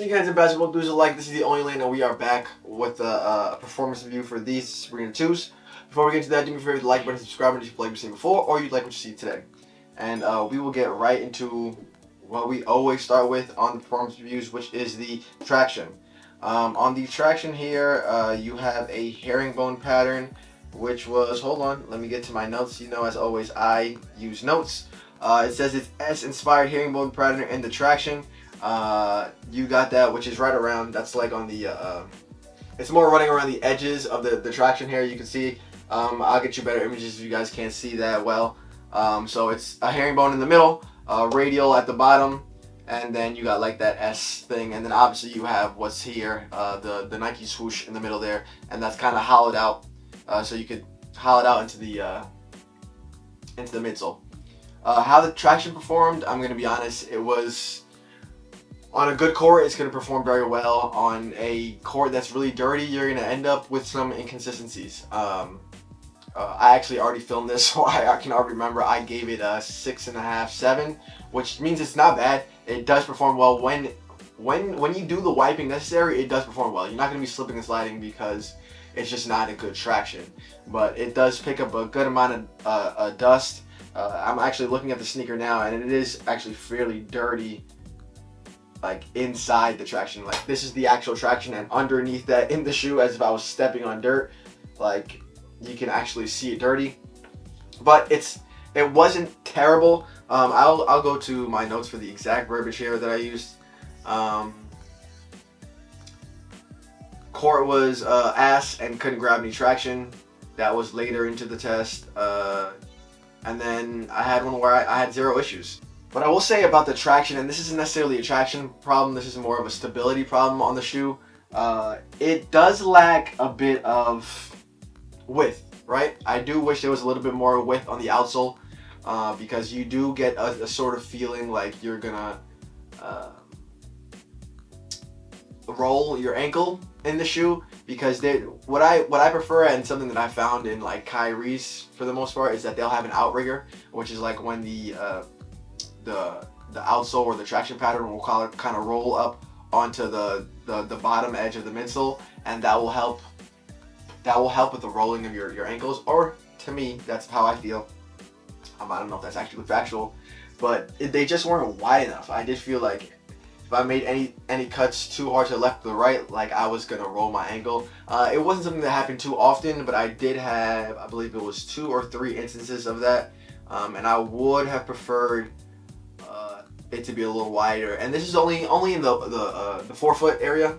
You guys in basketball dudes alike, this is the only lane, and we are back with a performance review for these Sabrina 2s. Before we get into that, do me a favor, like button, subscribe if you've liked what you've seen before, or you like what you see today. And we will get right into what we always start with on the performance reviews, which is the traction. On the traction here, you have a herringbone pattern, which was, hold on, let me get to my notes. You know, as always, I use notes. It says it's S-inspired herringbone pattern in the traction. You got that, which is right around, that's like on the, it's more running around the edges of the traction here. You can see, I'll get you better images if you guys can't see that well. So it's a herringbone in the middle, radial at the bottom, and then you got like that S thing, and then obviously you have what's here, the Nike swoosh in the middle there, and that's kind of hollowed out, so you could hollow it out into the midsole. How the traction performed, I'm gonna be honest, it was, on a good court, it's going to perform very well. On a court that's really dirty, you're going to end up with some inconsistencies. I actually already filmed this, so I can already remember I gave it a 6.5, 7, which means it's not bad. It does perform well. When you do the wiping necessary, it does perform well. You're not going to be slipping and sliding because it's just not a good traction. But it does pick up a good amount of dust. I'm actually looking at the sneaker now, and it is actually fairly dirty, like inside the traction. Like this is the actual traction, and underneath that in the shoe, as if I was stepping on dirt, like you can actually see it dirty. But it wasn't terrible. I'll go to my notes for the exact verbiage here that I used. Court was ass and couldn't grab any traction. That was later into the test. And then I had one where I had 0 issues. What I will say about the traction, and this isn't necessarily a traction problem, this is more of a stability problem on the shoe, it does lack a bit of width, right? I do wish there was a little bit more width on the outsole, because you do get a sort of feeling like you're gonna roll your ankle in the shoe, because what I prefer, and something that I found in like Kyrie's for the most part, is that they'll have an outrigger, which is like when the outsole or the traction pattern will kind of roll up onto the bottom edge of the midsole, and that will help with the rolling of your ankles. Or to me, that's how I feel. I don't know if that's actually factual, but they just weren't wide enough. I did feel like if I made any cuts too hard to the left or the right, like I was gonna roll my ankle. It wasn't something that happened too often, but I did have, I believe it was 2 or 3 instances of that, and I would have preferred it to be a little wider. And this is only in the forefoot area,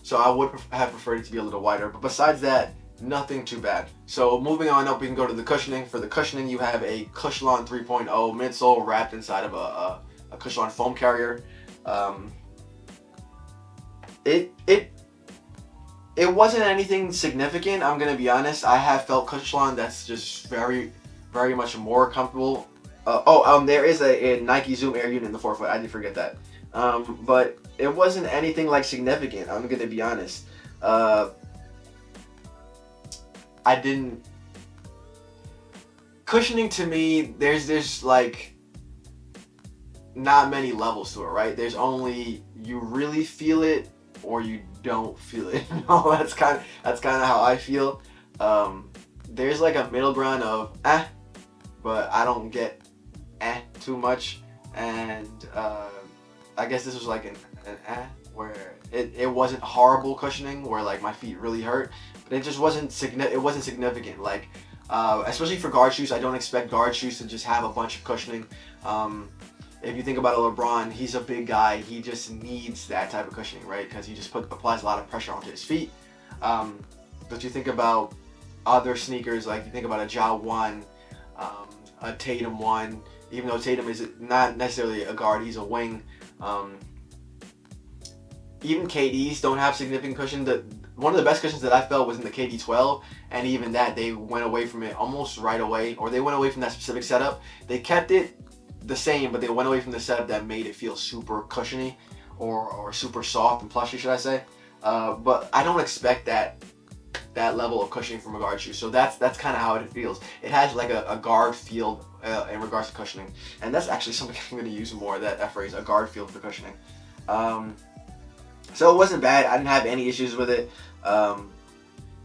so I would have preferred it to be a little wider. But besides that, nothing too bad. So moving on up, we can go to the cushioning. For the cushioning, you have a Cushlon 3.0 midsole wrapped inside of a Cushlon foam carrier. It wasn't anything significant, I'm gonna be honest. I have felt Cushlon that's just very, very much more comfortable. There is a Nike Zoom Air unit in the forefoot. I did forget that. But it wasn't anything like significant, I'm gonna be honest. Cushioning to me, there's like not many levels to it, right? There's only, you really feel it or you don't feel it. No, that's kind of how I feel. There's like a middle ground of but I don't get too much, and I guess this was like an where it wasn't horrible cushioning where like my feet really hurt, but it just wasn't significant. Like especially for guard shoes, I don't expect guard shoes to just have a bunch of cushioning. If you think about a LeBron, he's a big guy. He just needs that type of cushioning, right? Because he just applies a lot of pressure onto his feet. But you think about other sneakers, like you think about a Ja 1, a Tatum 1, even though Tatum is not necessarily a guard, he's a wing. Even KDs don't have significant cushion. One of the best cushions that I felt was in the KD 12, and even that, they went away from it almost right away, or they went away from that specific setup. They kept it the same, but they went away from the setup that made it feel super cushiony or super soft and plushy, should I say. But I don't expect that level of cushioning from a guard shoe. So that's kind of how it feels. It has like a guard feel in regards to cushioning, and that's actually something I'm going to use more, that phrase, a guard feel for cushioning. So it wasn't bad. I didn't have any issues with it.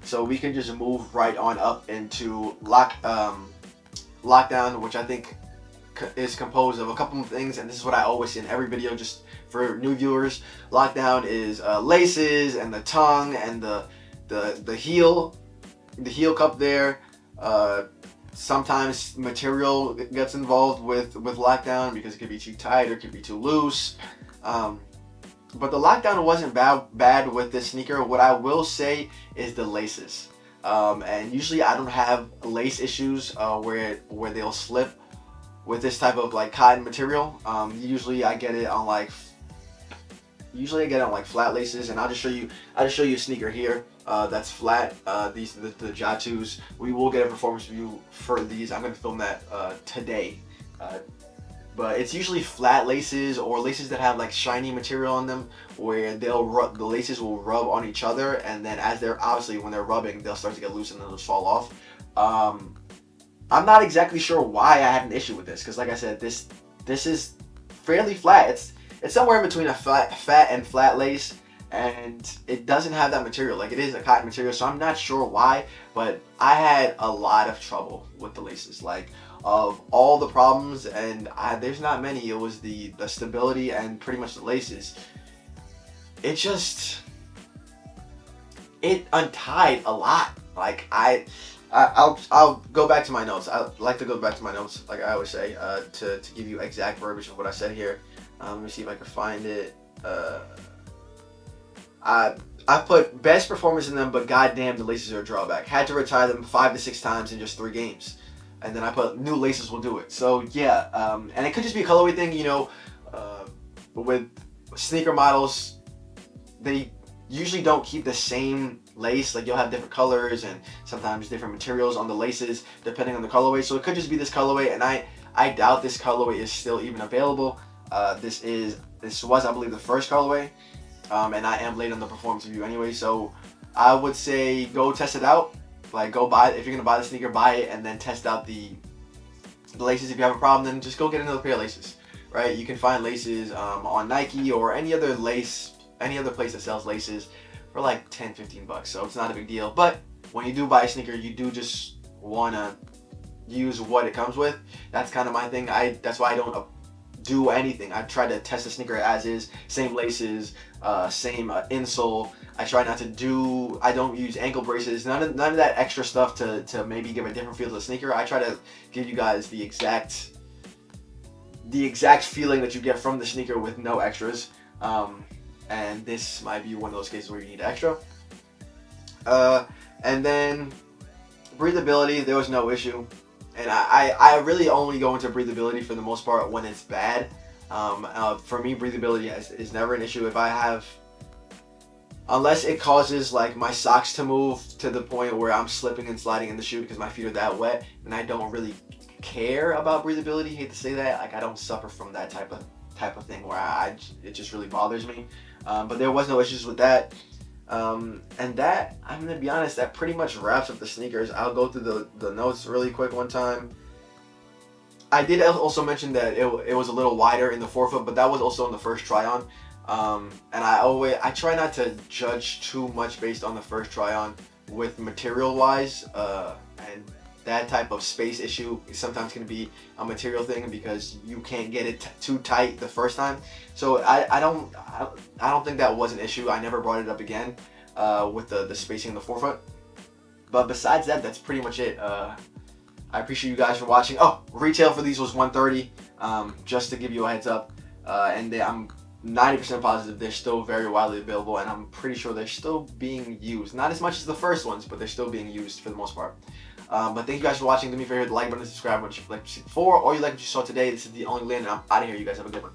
So we can just move right on up into lockdown, which I think is composed of a couple of things, and this is what I always say in every video, just for new viewers. Lockdown is laces and the tongue and the heel cup there. Sometimes material gets involved with lockdown because it could be too tight or it could be too loose. But the lockdown wasn't bad with this sneaker. What I will say is the laces. And usually I don't have lace issues where they'll slip with this type of like cotton material. Usually I get it on like flat laces, and I'll just show you a sneaker here that's flat. These the Jatus. We will get a performance review for these. I'm gonna film that today. But it's usually flat laces or laces that have like shiny material on them, where the laces will rub on each other, and then as they're obviously when they're rubbing, they'll start to get loose and then they'll just fall off. I'm not exactly sure why I had an issue with this, because like I said, this is fairly flat. It's somewhere in between a fat and flat lace, and it doesn't have that material. Like, it is a cotton material, so I'm not sure why, but I had a lot of trouble with the laces. Like, of all the problems, and there's not many, it was the stability and pretty much the laces. It untied a lot. Like, I'll go back to my notes. I like to go back to my notes, like I always say, to give you exact verbiage of what I said here. Let me see if I can find it. I put best performance in them, but goddamn, the laces are a drawback. Had to retire them 5 to 6 times in just 3 games. And then I put new laces will do it. So yeah, and it could just be a colorway thing, you know. With sneaker models, they usually don't keep the same lace. Like, you'll have different colors and sometimes different materials on the laces depending on the colorway. So it could just be this colorway, and I doubt this colorway is still even available. This was, I believe, the first colorway, and I am late on the performance review anyway. So I would say go test it out. Like, go buy it. If you're gonna buy the sneaker, buy it and then test out the laces. If you have a problem, then just go get another pair of laces. Right? You can find laces on Nike or any other place that sells laces for like 10-15 bucks. So it's not a big deal. But when you do buy a sneaker, you do just wanna use what it comes with. That's kind of my thing. That's why I don't do anything. I try to test the sneaker as is, same laces, same insole. I try not to I don't use ankle braces, none of that extra stuff to maybe give a different feel to the sneaker. I try to give you guys the exact feeling that you get from the sneaker with no extras. And this might be one of those cases where you need extra. And then breathability, there was no issue. And I really only go into breathability for the most part when it's bad. For me, breathability is never an issue. Unless it causes like my socks to move to the point where I'm slipping and sliding in the shoe because my feet are that wet, and I don't really care about breathability. Hate to say that. Like, I don't suffer from that type of thing where it just really bothers me. But there was no issues with that. And that, I'm gonna be honest, that pretty much wraps up the sneakers. I'll go through the notes really quick one time. I did also mention that it was a little wider in the forefoot, but that was also in the first try on. And I try not to judge too much based on the first try on with material wise, and that type of space issue is sometimes going to be a material thing because you can't get it too tight the first time. So I don't think that was an issue. I never brought it up again with the spacing in the forefoot. But besides that, that's pretty much it. I appreciate you guys for watching. Oh, retail for these was $130, just to give you a heads up. And I'm 90% positive they're still very widely available, and I'm pretty sure they're still being used. Not as much as the first ones, but they're still being used for the most part. But thank you guys for watching. Do me a favor, hit the like button, subscribe, what you like to see before, or you like what you saw today. This is the only land, and I'm out of here. You guys have a good one.